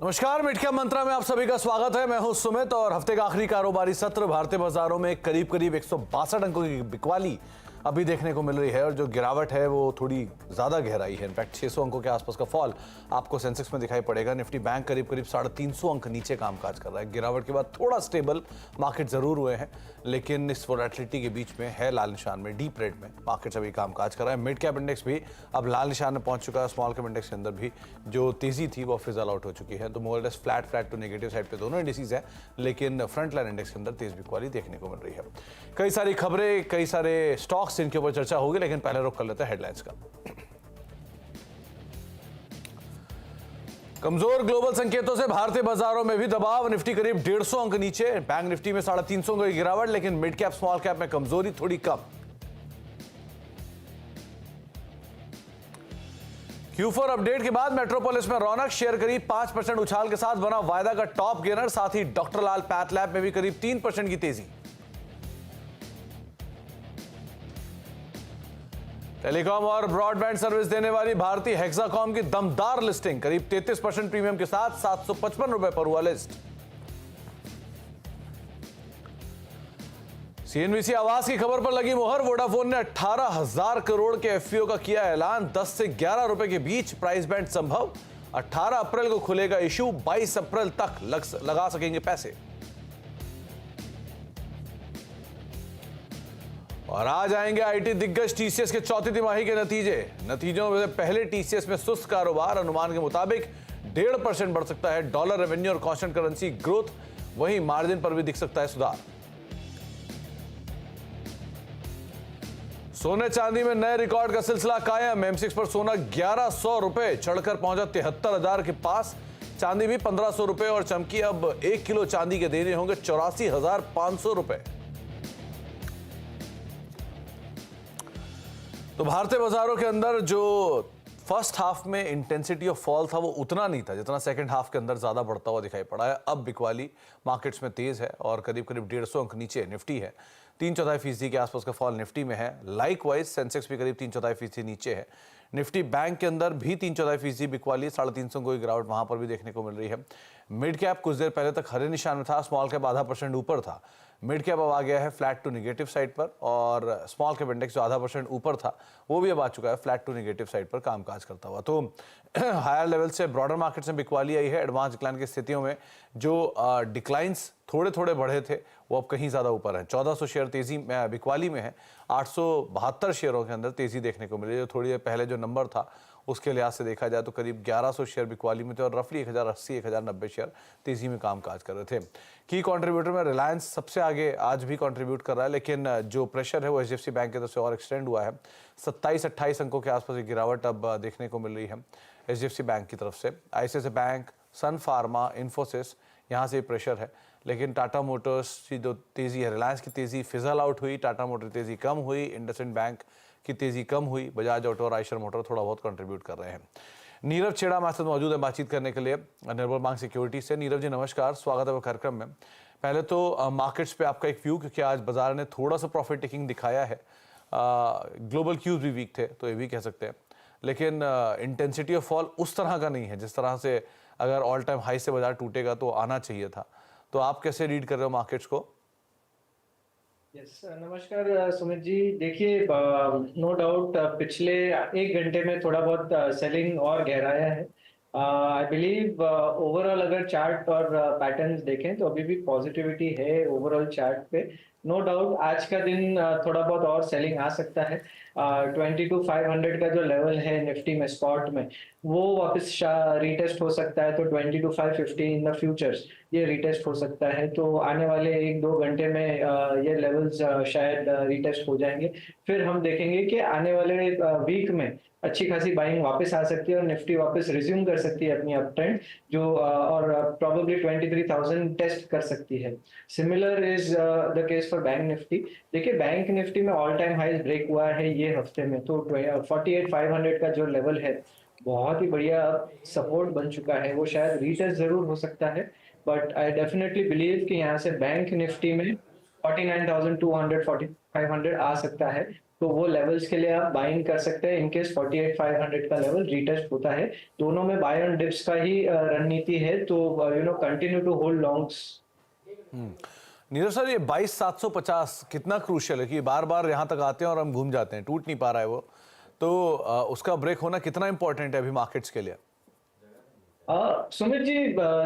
नमस्कार, mid cap मंत्रा में आप सभी का स्वागत है। मैं हूं सुमित और हफ्ते का आखिरी कारोबारी सत्र भारतीय बाजारों में करीब 162 अंकों की बिकवाली अभी देखने को मिल रही है और जो गिरावट है वो थोड़ी ज्यादा गहराई है। इनफैक्ट 600 अंकों के आसपास का फॉल आपको सेंसेक्स में दिखाई पड़ेगा। निफ्टी बैंक करीब 350 अंक नीचे कामकाज कर रहा है। गिरावट के बाद थोड़ा स्टेबल मार्केट जरूर हुए हैं, लेकिन इस वोलेटिलिटी के बीच में है लाल निशान में, डीप रेड में मार्केट अभी कामकाज कर रहा है। मिड कैप इंडेक्स भी अब लाल निशान में पहुंच चुका है। स्मॉल कैप इंडेक्स के अंदर भी जो तेजी थी वो फिजल आउट हो चुकी है। तो more less flat to negative side पे दोनों इंडिसेस है, लेकिन फ्रंट लाइन इंडेक्स के अंदर तेज बिकवाली देखने को मिल रही है। कई सारी खबरें, कई सारे स्टॉक्स जिनके ऊपर चर्चा होगी, लेकिन पहले रुख कर लेते हैं हेडलाइंस का। कमजोर ग्लोबल संकेतों से भारतीय बाजारों में भी दबाव। निफ्टी करीब 150 अंक नीचे, बैंक निफ्टी में 350 अंक की गिरावट, लेकिन मिड कैप स्मॉल कैप में कमजोरी थोड़ी कम। Q4 अपडेट के बाद मेट्रोपोलिस में रौनक, शेयर करीब 5% उछाल के साथ बना वायदा का टॉप गेनर। साथ ही डॉक्टर लाल पैथ लैब में भी करीब 3% की तेजी। टेलीकॉम और ब्रॉडबैंड सर्विस देने वाली भारतीय हेक्साकॉम की दमदार लिस्टिंग, करीब 33% प्रीमियम के साथ 755 रुपए पर हुआ लिस्ट। सीएनबीसी आवास की खबर पर लगी मोहर। वोडाफोन ने 18,000 करोड़ के एफपीओ का किया ऐलान। 10 से 11 रुपए के बीच प्राइस बैंड संभव। 18 अप्रैल को खुलेगा इशू, 22 अप्रैल तक लगा सकेंगे पैसे। और आज आएंगे आईटी दिग्गज टीसीएस के चौथी तिमाही के नतीजों में पहले टीसीएस में सुस्त कारोबार। अनुमान के मुताबिक 1.5% बढ़ सकता है डॉलर रेवेन्यू और कांस्टेंट करेंसी ग्रोथ। वहीं मार्जिन पर भी दिख सकता है सुधार। सोने चांदी में नए रिकॉर्ड का सिलसिला कायम। M6 पर सोना 1100 रुपए चढ़कर पहुंचा 73,000 के पास। चांदी भी 1500 रुपए और चमकी अब 1 किलो चांदी के देने होंगे 84,500 रुपए। तो भारतीय बाजारों के अंदर जो फर्स्ट हाफ में इंटेंसिटी ऑफ फॉल था वो उतना नहीं था जितना सेकंड हाफ के अंदर ज्यादा बढ़ता हुआ दिखाई पड़ा है। अब बिकवाली मार्केट्स में तेज है और करीब 150 अंक नीचे निफ्टी है। 3/4% के आसपास का फॉल निफ्टी में है। लाइकवाइज सेंसेक्स भी करीब 3/4% नीचे है। निफ्टी बैंक के अंदर भी 3/4% बिकवाली, 350 अंकों की गिरावट वहां पर भी देखने को मिल रही है। मिड कैप कुछ देर पहले तक हरे निशान में था, स्मॉल कैप आधा % ऊपर था। मिड कैप अब आ गया है फ्लैट टू नेगेटिव साइड पर और स्मॉल कैप इंडेक्स जो आधा % ऊपर था वो भी अब आ चुका है फ्लैट टू नेगेटिव साइड पर कामकाज करता हुआ। तो हायर लेवल से ब्रॉडर मार्केट में बिकवाली आई है। एडवांस डिक्लाइन की स्थितियों में जो डिक्लाइंस थोड़े बढ़े थे वो अब कहीं ज्यादा ऊपर है। 1400 शेयर तेजी बिकवाली में है। 872 शेयरों के अंदर तेजी देखने को मिली। जो थोड़ी देर पहले जो नंबर था उसके लिहाज से देखा जाए तो करीब 1100 शेयर बिकवाली में थे और रफली 1080-1090 शेयर तेजी में कामकाज कर रहे थे। की कंट्रीब्यूटर में रिलायंस सबसे आगे आज भी कंट्रीब्यूट कर रहा है, लेकिन जो प्रेशर है वो एचडीएफसी बैंक की तरफ से और एक्सटेंड हुआ है। 27-28 अंकों के आसपास एक गिरावट अब देखने को मिल रही है एचडीएफसी बैंक की तरफ से। आईसीआईसीआई बैंक, सन फार्मा, इन्फोसिस, यहाँ से प्रेशर है। लेकिन टाटा मोटर्स की जो तेजी है, रिलायंस की तेजी फिजल आउट हुई, टाटा मोटर तेजी कम हुई, इंडसइंड बैंक की तेजी कम हुई, बजाज ऑटो और आयशर मोटर थोड़ा बहुत कंट्रीब्यूट कर रहे हैं। नीरव छेड़ा हमारे साथ मौजूद है बातचीत करने के लिए निर्मल बैंक सिक्योरिटी से। नीरव जी नमस्कार, स्वागत है कार्यक्रम में। पहले तो मार्केट्स पे आपका एक व्यू, क्योंकि आज बाजार ने थोड़ा सा प्रॉफिट टेकिंग दिखाया है। ग्लोबल क्यूज भी वीक थे तो ये भी कह सकते हैं, लेकिन इंटेंसिटी ऑफ फॉल उस तरह का नहीं है जिस तरह से अगर ऑल टाइम हाई से बाजार टूटेगा तो आना चाहिए था। तो आप कैसे रीड कर रहे हो मार्केट्स को? नमस्कार सुमित जी। देखिए, नो डाउट पिछले 1 घंटे में थोड़ा बहुत सेलिंग और गहराया है। आई बिलीव ओवरऑल अगर चार्ट और पैटर्न्स देखें तो अभी भी पॉजिटिविटी है ओवरऑल चार्ट पे। नो डाउट आज का दिन थोड़ा बहुत और सेलिंग आ सकता है। 22,500 का जो लेवल है निफ्टी में स्पॉट में वो वापस रीटेस्ट हो सकता है। तो 22,550 इन द फ्यूचर्स ये रीटेस्ट हो सकता है। तो आने वाले 1-2 घंटे में ये लेवल्स शायद रीटेस्ट हो जाएंगे। फिर हम देखेंगे कि आने वाले वीक में अच्छी खासी बाइंग वापस आ सकती है और निफ्टी वापस रिज्यूम कर सकती है अपनी अप ट्रेंड जो और प्रोबेबली 23,000 टेस्ट कर सकती है। Similar is the case for bank Nifty. देखिए, बैंक निफ्टी में ऑल टाइम हाई ब्रेक हुआ है ये हफ्ते में। तो 48,500 का जो लेवल है बहुत ही बढ़िया सपोर्ट बन चुका है। वो शायद रीटेस्ट जरूर हो सकता है, बट आई डेफिनेटली बिलीव कि यहाँ से बैंक निफ्टी में 49,200 4500 आ सकता है। तो वो लेवल्स के लिए आप बाइंग कर सकते हैं इनकेस 48,500 का लेवल रीटेस्ट होता है। दोनों में बाय ऑन डिप्स का ही रणनीति है, तो continue to hold longs. Neeraj sir, ये 22,750 कितना क्रूशियल है कि बार बार यहाँ तक आते हैं और हम घूम जाते हैं, टूट नहीं पा रहा है वो, तो उसका ब्रेक होना कितना इंपॉर्टेंट है अभी मार्केट्स के लिए? सुमित जी,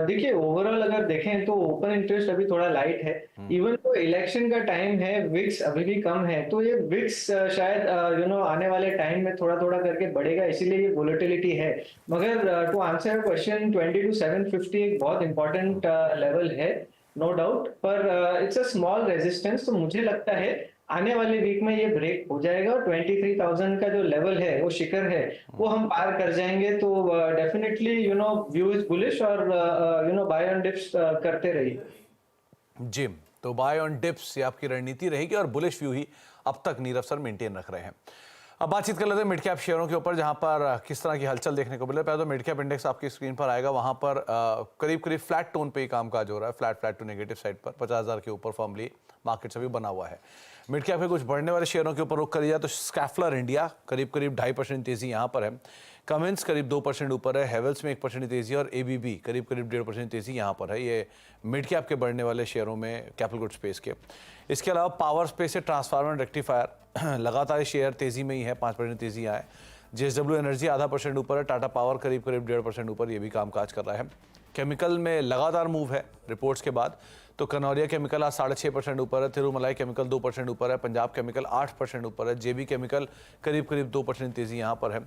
देखिए ओवरऑल अगर देखें तो ओपन इंटरेस्ट अभी थोड़ा लाइट है। इवन तो इलेक्शन का टाइम है, विक्स अभी भी कम है, तो ये विक्स शायद आने वाले टाइम में थोड़ा थोड़ा करके बढ़ेगा, इसीलिए ये वोलेटिलिटी है। मगर टू आंसर क्वेश्चन, 22,750 एक बहुत इंपॉर्टेंट लेवल है, नो डाउट, पर इट्स अ स्मॉल रेजिस्टेंस। तो मुझे लगता है आने वाले वीक में ये ब्रेक हो जाएगा और 23,000 का जो लेवल है, वो शिखर है, वो हम पार कर जाएंगे। तो डेफिनेटली व्यू इज बुलिश, और बाय ऑन डिप्स करते रहिए। जी, तो बाय ऑन डिप्स ये आपकी रणनीति रहेगी और बुलिश व्यू ही अब तक नीरव सर मेंटेन रख रहे हैं। अब बातचीत कर लेते हैं मिड कैप शेयरों के ऊपर, जहां पर किस तरह की हलचल देखने को मिले। पहले तो मिड कैप इंडेक्स आपकी स्क्रीन पर आएगा, वहां पर करीब करीब फ्लैट टोन पे ही कामकाज हो रहा है, फ्लैट टू नेगेटिव साइड पर 50,000 के ऊपर फॉर्मली मार्केट अभी बना हुआ है। मिड कैप के कुछ बढ़ने वाले शेयरों के ऊपर रुख करिए तो स्कैफलर इंडिया करीब करीब 2.5% तेजी यहाँ पर है, कमेंस करीब 2% ऊपर है, हेवल्स में 1% तेजी और एबीबी करीब करीब 1.5% तेजी यहाँ पर है। ये मिड कैप के बढ़ने वाले शेयरों में कैपिटल गुड स्पेस के। इसके अलावा पावर स्पेस से ट्रांसफार्मर रेक्टिफायर लगातार शेयर तेजी में ही है, 5% तेजी आए। जेएसडब्ल्यू एनर्जी 0.5% ऊपर है, टाटा पावर करीब करीब 1.5% ऊपर, ये भी कामकाज कर रहा है। केमिकल में लगातार मूव है रिपोर्ट्स के बाद, तो कनौरिया केमिकल आज 6.5% ऊपर है, तिरुमलाई केमिकल 2% ऊपर है, पंजाब केमिकल 8% ऊपर है, जेबी केमिकल करीब करीब 2% तेजी यहाँ पर है।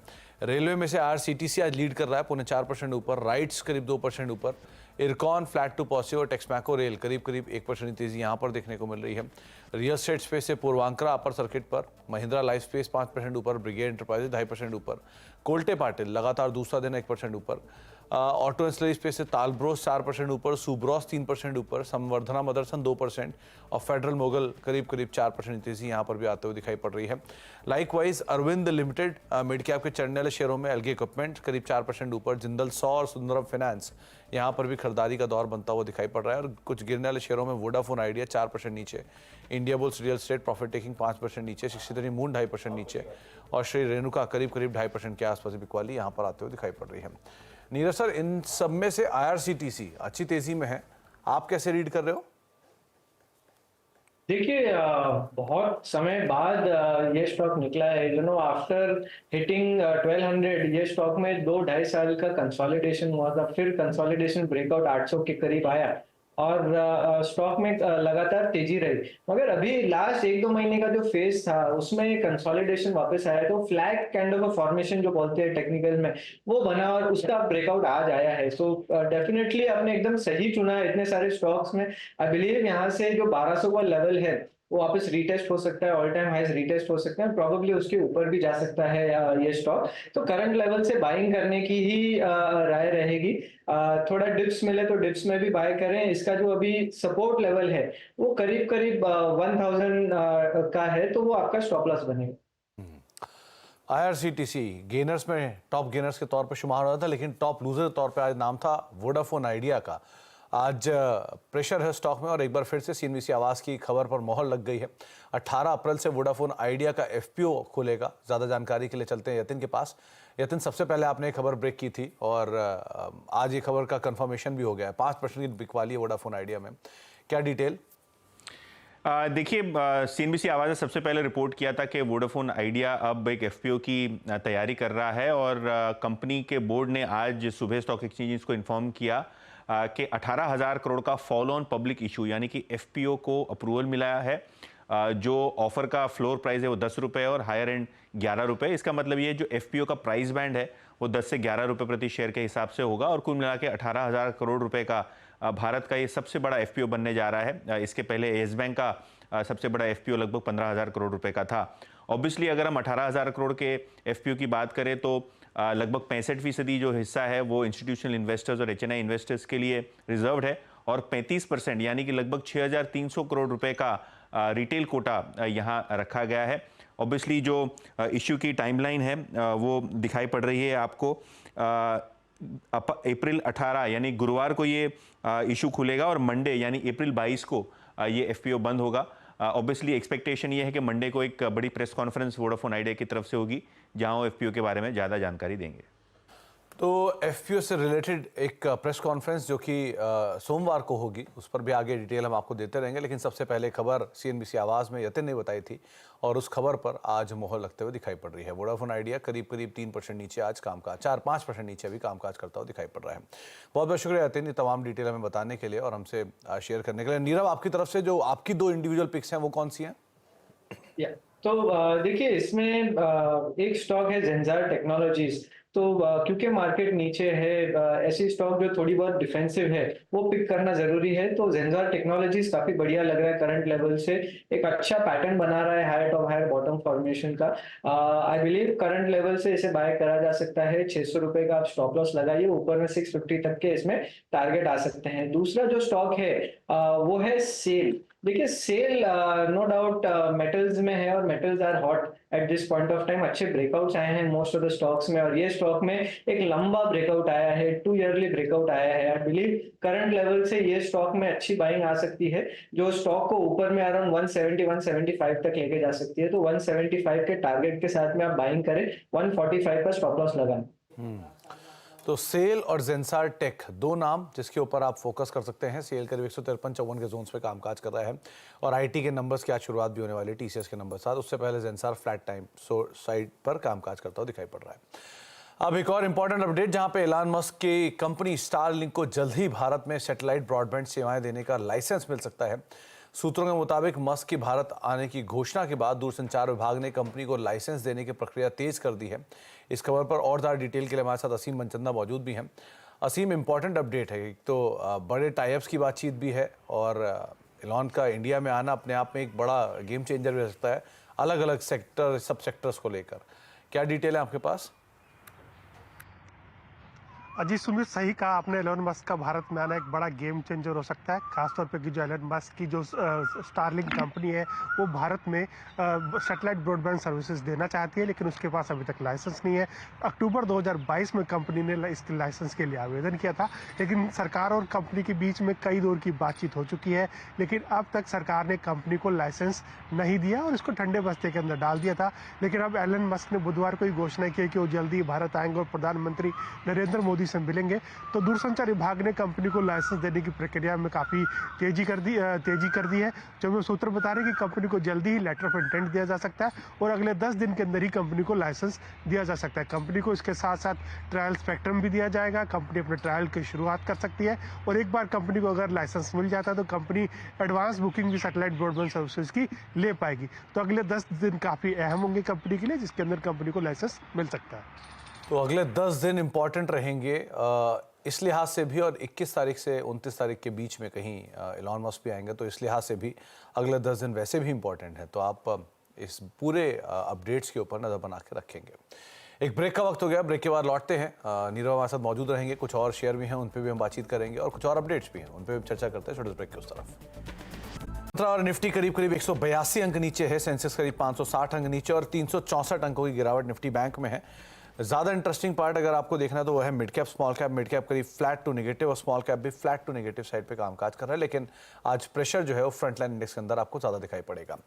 रेलवे में से आरसीटीसी आज लीड कर रहा है 0.4% ऊपर, राइट्स करीब 2% ऊपर, इरकॉन फ्लैट टू पॉजिटिव और टेक्समैको रेल करीब करीब 1% तेजी यहाँ पर देखने को मिल रही है। रियल स्टेट स्पेस से पूर्वांकरा अपर सर्किट पर, महिंद्रा लाइफ स्पेस 5% ऊपर, ब्रिगेड एंटरप्राइजेज 2.5% ऊपर, कोल्टे पाटिल लगातार दूसरा दिन 1% ऊपर, ऑटो एंसिलरी स्पेस से तालब्रोस 4% ऊपर, सुब्रॉस 3% ऊपर, संवर्धना मदरसन 2% और फेडरल मोगल करीब करीब 4% तेजी यहाँ पर भी आते हुए दिखाई पड़ रही है। Likewise Arvind limited mid cap के चढ़ने वाले शेयरों में एलगे इक्विपमेंट करीब 4% ऊपर, जिंदल 100 और सुंदरम फाइनेंस यहाँ पर भी खरीदारी का दौर बनता हुआ दिखाई पड़ रहा है। और कुछ गिरने वाले शेयरों में वोडाफोन आइडिया 4% नीचे, India bulls real estate profit taking 5% नीचे, 63 मून 2.5% नीचे और श्री रेणुका करीब करीब 2.5% के आसपास बिकवाली यहाँ पर आते हुए दिखाई पड़ रही है। नीरज सर, इन सब में से आईआरसीटीसी अच्छी तेजी में है, आप कैसे रीड कर रहे हो? देखिए, बहुत समय बाद ये स्टॉक निकला है, आफ्टर हिटिंग 1200, ये स्टॉक में 2-2.5 साल का कंसोलिडेशन हुआ था, फिर कंसोलिडेशन ब्रेकआउट 800 के करीब आया और स्टॉक में लगातार तेजी रही। मगर अभी लास्ट 1-2 महीने का जो फेज था, उसमें कंसोलिडेशन वापस आया, तो flag kind of a formation जो बोलते हैं टेक्निकल में, वो बना और उसका ब्रेकआउट आज आया है। सो डेफिनेटली आपने एकदम सही चुना है इतने सारे स्टॉक्स में। आई बिलीव यहाँ से जो 1200 का लेवल है, वो वापस रीटेस्ट हो सकता है, ऑल टाइम हाईज रीटेस्ट हो सकते हैं, प्रोबेबली उसके ऊपर भी जा सकता है ये स्टॉक। तो करंट लेवल से बाइंग करने की ही राय रहेगी। थोड़ा डिप्स मिले तो डिप्स में भी बाय करें। इसका जो अभी सपोर्ट लेवल है, वो करीब करीब 1000 का है, तो वो आपका स्टॉप लॉस बनेगा। आईआरसीटीसी गेनर्स में टॉप गेनर्स के तौर पर शुमार होता था, लेकिन टॉप लूजर के तौर पर आज नाम था वोडाफोन आइडिया का। आज प्रेशर है स्टॉक में और एक बार फिर से सीएनबीसी आवाज की खबर पर मोहर लग गई है। 18 अप्रैल से वोडाफोन आइडिया का एफपीओ खुलेगा। ज़्यादा जानकारी के लिए चलते हैं यतिन के पास। यतिन, सबसे पहले आपने खबर ब्रेक की थी और आज ये खबर का कंफर्मेशन भी हो गया है, 5% की बिकवाली है वोडाफोन आइडिया में, क्या डिटेल? देखिए, सीएनबीसी आवाज़ ने सबसे पहले रिपोर्ट किया था कि वोडाफोन आइडिया अब एक एफपीओ की तैयारी कर रहा है और कंपनी के बोर्ड ने आज सुबह स्टॉक एक्सचेंज को इन्फॉर्म किया कि 18,000 करोड़ का फॉलो ऑन पब्लिक इशू यानी कि एफपीओ को अप्रूवल मिला है। जो ऑफर का फ्लोर प्राइस है वो 10 रुपये और हायर एंड 11 रुपये। इसका मतलब ये जो एफपीओ का प्राइस बैंड है वो 10 से 11 रुपये प्रति शेयर के हिसाब से होगा और कुल मिला के 18,000 करोड़ रुपए का भारत का ये सबसे बड़ा एफपीओ बनने जा रहा है। इसके पहले येस बैंक का सबसे बड़ा एफपीओ लगभग 15,000 करोड़ रुपए का था। ऑब्वियसली अगर हम 18,000 करोड़ के एफपीओ की बात करें तो लगभग 65% जो हिस्सा है वो इंस्टीट्यूशनल इन्वेस्टर्स और एचएनआई इन्वेस्टर्स के लिए रिजर्व्ड है और 35% यानी कि लगभग 6,300 करोड़ रुपए का रिटेल कोटा यहाँ रखा गया है। ऑब्वियसली जो इश्यू की टाइमलाइन है वो दिखाई पड़ रही है आपको। अप्रैल 18 यानी गुरुवार को ये इशू खुलेगा और मंडे यानी अप्रैल 22 को ये एफपीओ बंद होगा। ऑब्वियसली एक्सपेक्टेशन ये है कि मंडे को एक बड़ी प्रेस कॉन्फ्रेंस वोडाफोन आइडिया की तरफ से होगी, जहां वो एफपीओ के बारे में ज़्यादा जानकारी देंगे। तो एफपीओ से रिलेटेड एक प्रेस कॉन्फ्रेंस जो कि सोमवार को होगी, उस पर भी आगे डिटेल हम आपको देते रहेंगे। लेकिन सबसे पहले खबर सीएनबीसी आवाज़ में यतिन ने बताई थी और उस खबर पर आज मोहर लगते हुए दिखाई पड़ रही है। वोडाफोन आइडिया करीब 3% नीचे आज कामकाज, 4-5% नीचे भी कामकाज करता हुआ दिखाई पड़ रहा है। बहुत बहुत शुक्रिया यतिन, ये तमाम डिटेल हमें बताने के लिए और हमसे शेयर करने के लिए। नीरव, आपकी तरफ से जो आपकी 2 इंडिविजुअल पिक्स हैं वो कौन सी हैं? तो देखिए, इसमें एक स्टॉक है जेंसार टेक्नोलॉजीज। तो क्योंकि मार्केट नीचे है, ऐसी स्टॉक जो थोड़ी बहुत डिफेंसिव है वो पिक करना जरूरी है। तो जेंसार टेक्नोलॉजीज काफी बढ़िया लग रहा है, करंट लेवल से एक अच्छा पैटर्न बना रहा है higher top higher bottom formation का। आई बिलीव करंट लेवल से इसे बाय करा जा सकता है। 600 रुपए का आप स्टॉप लॉस लगाइए, ऊपर में 650 तक के इसमें टारगेट आ सकते हैं। दूसरा जो स्टॉक है वो है सेल। देखिए, सेल नो डाउट मेटल्स में है और metals are hot at this point of time. अच्छे ब्रेकआउट्स आए हैं मोस्ट ऑफ द स्टॉक्स में और ये स्टॉक में एक लंबा ब्रेकआउट आया है, 2 ईयरली ब्रेकआउट आया है। आई बिलीव करंट लेवल से ये स्टॉक में अच्छी बाइंग आ सकती है, जो स्टॉक को ऊपर में अराउंड 170-175 तक लेके जा सकती है। तो 175 के टारगेट के साथ में आप बाइंग करें, 145 का स्टॉप लॉस लगाएं। तो सेल और जेंसार टेक, 2 नाम जिसके ऊपर आप फोकस कर सकते हैं। सेल करीब 153-54 के जोन्स पे कामकाज कर रहा है और आईटी के नंबर्स की आज शुरुआत भी होने वाली है टीसीएस के नंबर साथ। उससे पहले जेंसार फ्लैट टाइम साइड पर कामकाज करता हुआ दिखाई पड़ रहा है। अब एक और इंपॉर्टेंट अपडेट, जहां पे एलन मस्क की कंपनी स्टारलिंक को जल्द ही भारत में सैटेलाइट ब्रॉडबैंड सेवाएं देने का लाइसेंस मिल सकता है। सूत्रों के मुताबिक मस्क की भारत आने की घोषणा के बाद दूरसंचार विभाग ने कंपनी को लाइसेंस देने की प्रक्रिया तेज कर दी है। इस खबर पर और ज़्यादा डिटेल के लिए हमारे साथ असीम मनचंदा मौजूद भी हैं। असीम, इंपॉर्टेंट अपडेट है, एक तो बड़े टाइप्स की बातचीत भी है और एलन का इंडिया में आना अपने आप में एक बड़ा गेम चेंजर भी हो सकता है, अलग अलग सेक्टर सब सेक्टर्स को लेकर। क्या डिटेल है आपके पास? अजी सुमित, सही कहा आपने। एलन मस्क का भारत में आना एक बड़ा गेम चेंजर हो सकता है, खासतौर पे कि जो एलन मस्क की जो स्टारलिंक कंपनी है वो भारत में सैटेलाइट ब्रॉडबैंड सर्विसेज देना चाहती है, लेकिन उसके पास अभी तक लाइसेंस नहीं है। अक्टूबर 2022 में कंपनी ने इसके लाइसेंस के लिए आवेदन किया था, लेकिन सरकार और कंपनी के बीच में कई दौर की बातचीत हो चुकी है, लेकिन अब तक सरकार ने कंपनी को लाइसेंस नहीं दिया और इसको ठंडे बस्ते के अंदर डाल दिया था। लेकिन अब एलन मस्क ने बुधवार को ही घोषणा की कि वो जल्दी भारत आएंगे और प्रधानमंत्री नरेंद्र मोदी से मिलेंगे। तो दूरसंचार विभाग ने कंपनी को लाइसेंस देने की प्रक्रिया में काफी तेजी कर दी है। जो मैं सूत्र बता रहे हैं कि कंपनी को जल्दी ही लेटर ऑफ इंटेंट दिया जा सकता है और अगले 10 दिन के अंदर ही कंपनी को लाइसेंस दिया जा सकता है। कंपनी को इसके साथ साथ ट्रायल स्पेक्ट्रम भी दिया जाएगा। कंपनी अपने ट्रायल की शुरुआत कर सकती है और एक बार कंपनी को अगर लाइसेंस मिल जाता है तो कंपनी एडवांस बुकिंग भी सैटेलाइट ब्रॉडबैंड सर्विसेज की ले पाएगी। तो अगले 10 दिन काफी अहम होंगे कंपनी के लिए, जिसके अंदर कंपनी को लाइसेंस मिल सकता है। तो अगले 10 दिन इंपॉर्टेंट रहेंगे इस लिहाज से भी, और 21 तारीख से 29 तारीख के बीच में कहीं एलन मस्क भी आएंगे, तो इस लिहाज से भी अगले 10 दिन वैसे भी इंपॉर्टेंट है। तो आप इस पूरे अपडेट्स के ऊपर नज़र बना के रखेंगे। एक ब्रेक का वक्त हो गया, ब्रेक के बाद लौटते हैं। नीरव हमारे साथ मौजूद रहेंगे, कुछ और शेयर भी हैं उन पर भी हम बातचीत करेंगे और कुछ और अपडेट्स भी हैं उन पर भी चर्चा करते हैं। छोटे ब्रेक के उस तरफ और निफ्टी करीब 182 अंक नीचे है, सेंसेक्स करीब 560 अंक नीचे और 364 अंकों की गिरावट निफ्टी बैंक में है। ज़्यादा इंटरेस्टिंग पार्ट अगर आपको देखना है तो वो है mid cap small cap. Mid cap करीब फ्लैट टू नेगेटिव और स्मॉल कैप भी फ्लैट टू नेगेटिव साइड पे कामकाज कर रहा है, लेकिन आज प्रेशर जो है वो फ्रंटलाइन इंडेक्स के अंदर आपको ज़्यादा दिखाई पड़ेगा।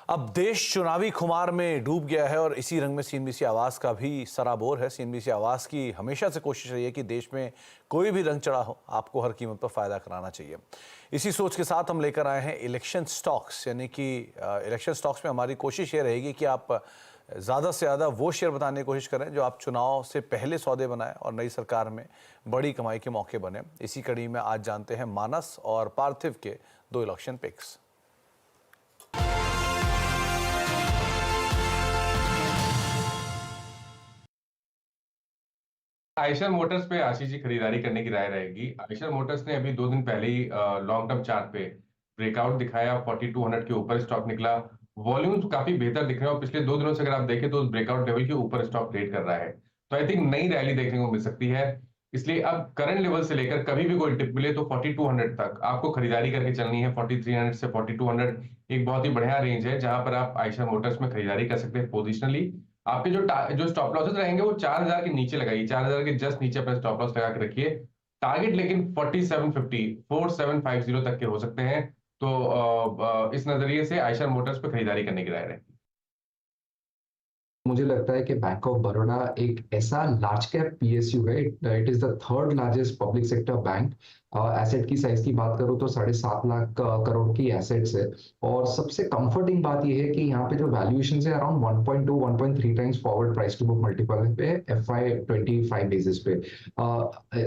अब देश चुनावी खुमार में डूब गया है और इसी रंग में सीएनबीसी आवाज़ का भी सराबोर है। सीएनबीसी आवाज़ की हमेशा से कोशिश रही है कि देश में कोई भी रंग चढ़ा हो, आपको हर कीमत पर फ़ायदा कराना चाहिए। इसी सोच के साथ हम लेकर आए हैं इलेक्शन स्टॉक्स, यानी कि इलेक्शन स्टॉक्स में हमारी कोशिश ये रहेगी कि आप ज़्यादा से ज़्यादा वो शेयर बताने की कोशिश करें जो आप चुनाव से पहले सौदे बनाएं और नई सरकार में बड़ी कमाई के मौके बने। इसी कड़ी में आज जानते हैं मानस और पार्थिव के 2 इलेक्शन पिक्स। आयशर मोटर्स पे आशीष जी खरीदारी करने की राय रहेगी। आयशर मोटर्स ने अभी 2 दिन पहले ही लॉन्ग टर्म चार्ट पे ब्रेकआउट दिखाया, 4200 के ऊपर स्टॉक निकला। वॉल्यूम्स काफी बेहतर दिख रहे हैं और पिछले 2 दिनों से अगर आप देखें तो उस ब्रेकआउट लेवल के ऊपर स्टॉक ट्रेड कर रहा है। तो आई थिंक नई रैली देखने को मिल सकती है। इसलिए अब करंट लेवल से लेकर कभी भी कोई टिप मिले तो 4200 तक आपको खरीदारी करके चलनी है। 4300 से 4200 एक बहुत ही बढ़िया रेंज है जहां पर आप आयशर मोटर्स में खरीदारी कर सकते हैं पोजिशनली। आपके जो स्टॉप लॉसेस रहेंगे वो 4000 के नीचे लगाइए, 4000 के जस्ट नीचे अपना स्टॉप लॉस लगा के रखिए। टारगेट लेकिन 4750 तक के हो सकते हैं। तो इस नजरिए से आयशर मोटर्स पे खरीदारी करने की राय रहेगी। मुझे लगता है कि बैंक ऑफ बड़ौदा एक ऐसा लार्ज कैप पीएसयू है। It is the third largest public sector bank. Asset की साइज की बात करूं तो 7.5 लाख करोड़ की एसेट्स है। और सबसे कंफर्टिंग बात यह है कि यहाँ पे जो वैल्यूएशन है around 1.2 1.3 times forward price to book multiple पे FY25 बेसिस पे।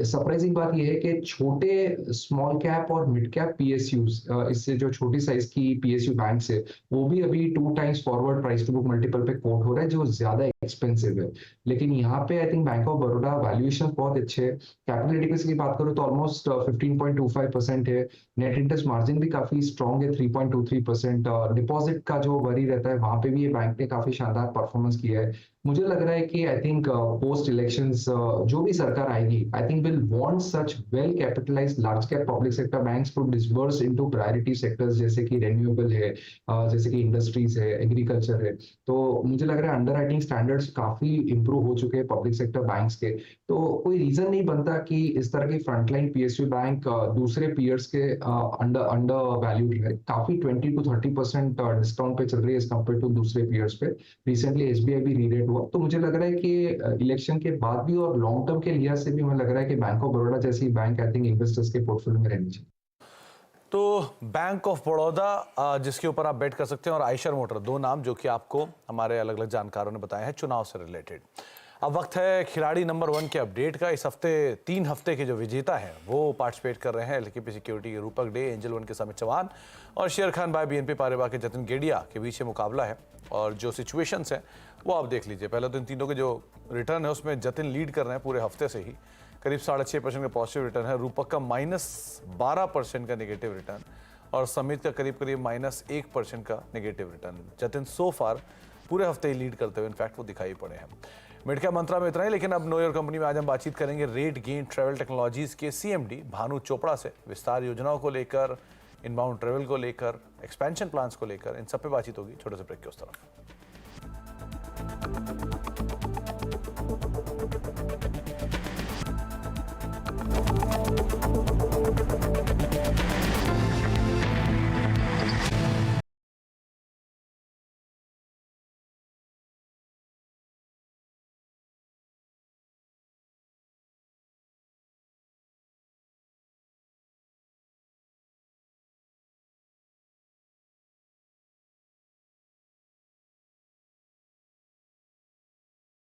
सरप्राइजिंग बात यह है कि छोटे स्मॉल कैप और मिड कैप पीएसयूज, इससे जो छोटी साइज की पीएसयू बैंक है वो भी अभी 2 times forward price to book multiple पे कोट हो रहा है, जो ज्यादा एक्सपेंसिव है। लेकिन यहाँ पे I think bank of Baroda valuation बहुत अच्छे है। कैपिटल एडिक्वेसी की बात करूँ तो ऑलमोस्ट 15.25% है। नेट इंटरेस्ट मार्जिन भी काफी स्ट्रॉन्ग है, 3.23%। डिपॉजिट का जो वरी रहता है वहां पे भी ये बैंक ने काफी शानदार परफॉर्मेंस किया है। मुझे लग रहा है कि आई थिंक पोस्ट इलेक्शंस जो भी सरकार आएगी I think will want such well capitalised large cap public sector banks to disburse into priority sectors जैसे कि रेन्यूएबल है, जैसे कि इंडस्ट्रीज है, एग्रीकल्चर है। तो मुझे लग रहा है अंडर राइटिंग स्टैंडर्ड्स काफी इंप्रूव हो चुके हैं पब्लिक सेक्टर बैंक्स के। तो कोई रीजन नहीं बनता कि इस तरह की फ्रंटलाइन पीएसयू बैंक दूसरे पीयर्स के अंडर अंडर वैल्यूड है। काफी 20 to 30% डिस्काउंट पे चल रही है एज कम्पेयर टू दूसरे पीयर्स पे। रिसेंटली एसबीआई भी रीरेट हुआ। तो मुझे लग रहा है कि इलेक्शन के बाद भी और लॉन्ग टर्म के लिहाज से भी मुझे लग रहा है कि बैंक ऑफ बड़ौदा जैसी बैंक आई थिंक इन्वेस्टर्स के पोर्टफोलियो में रहनी चाहिए। तो बैंक ऑफ बड़ौदा जिसके ऊपर आप बेट कर सकते हैं, और आयशर मोटर, दो नाम जो कि आपको हमारे अलग अलग जानकारों ने बताए हैं चुनाव से रिलेटेड। अब वक्त है खिलाड़ी नंबर 1 के अपडेट का। इस हफ्ते 3 हफ्ते के जो विजेता हैं वो पार्टिसिपेट कर रहे हैं। एलकेपी सिक्योरिटी के रूपक डे, एंजल वन के समित चौहान और शेर खान भाई BNP पारेबा के जतिन गेडिया के बीच मुकाबला है। और जो सिचुएशंस हैं वो आप देख लीजिए। पहले तो इन तीनों के जो रिटर्न है उसमें जतिन लीड कर रहे हैं पूरे हफ्ते से ही, करीब 6.5% का पॉजिटिव रिटर्न है। रूपक का -12% का नेगेटिव रिटर्न और समित का करीब करीब -1% का नेगेटिव रिटर्न। जतिन सो फार पूरे हफ्ते ही लीड करते हुए इनफैक्ट वो दिखाई पड़े हैं। मिड कैप मंत्रा में इतना ही, लेकिन अब नो योर कंपनी में आज हम बातचीत करेंगे रेट गेन ट्रैवल टेक्नोलॉजीज के CMD भानु चोपड़ा से। विस्तार योजनाओं को लेकर, इनबाउंड ट्रैवल को लेकर, एक्सपेंशन प्लान्स को लेकर, इन सब पे बातचीत होगी छोटे से ब्रेक के उस तरफ।